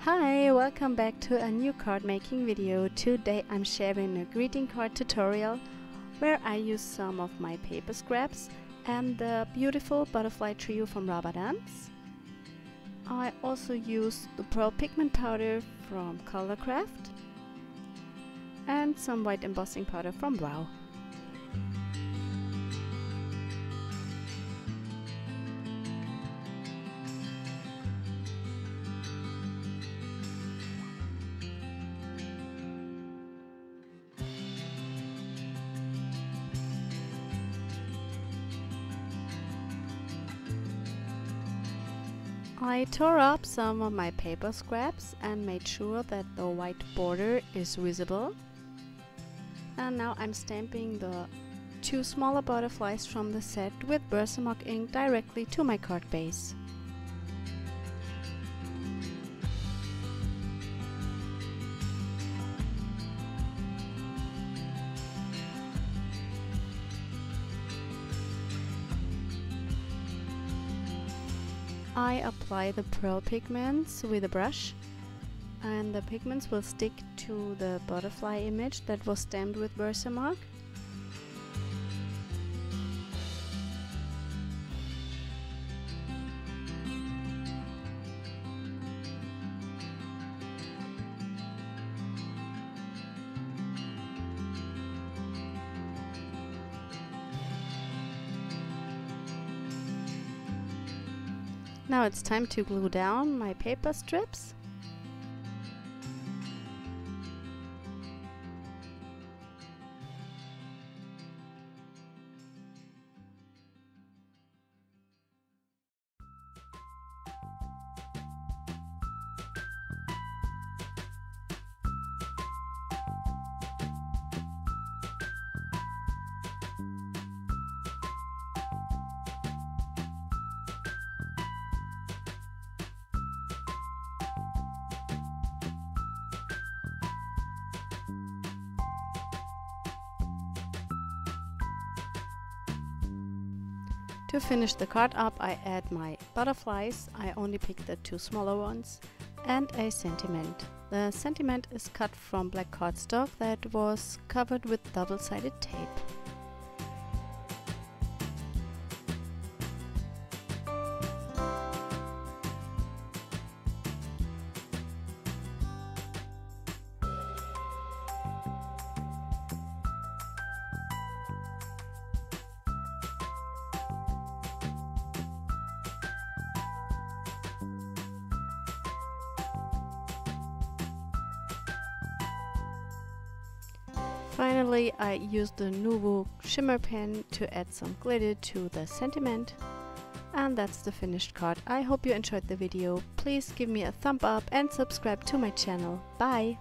Hi, welcome back to a new card making video. Today I'm sharing a greeting card tutorial where I use some of my paper scraps and the beautiful butterfly trio from Rubber Dance. I also used the pearl pigment powder from Colorcraft and some white embossing powder from Wow. I tore up some of my paper scraps and made sure that the white border is visible. And now I'm stamping the two smaller butterflies from the set with Versamark ink directly to my card base. I apply the pearl pigments with a brush, and the pigments will stick to the butterfly image that was stamped with Versamark. Now it's time to glue down my paper strips. To finish the card up, I add my butterflies. I only picked the two smaller ones, and a sentiment. The sentiment is cut from black cardstock that was covered with double-sided tape. Finally, I used the Nuvo shimmer pen to add some glitter to the sentiment. And that's the finished card. I hope you enjoyed the video. Please give me a thumb up and subscribe to my channel. Bye!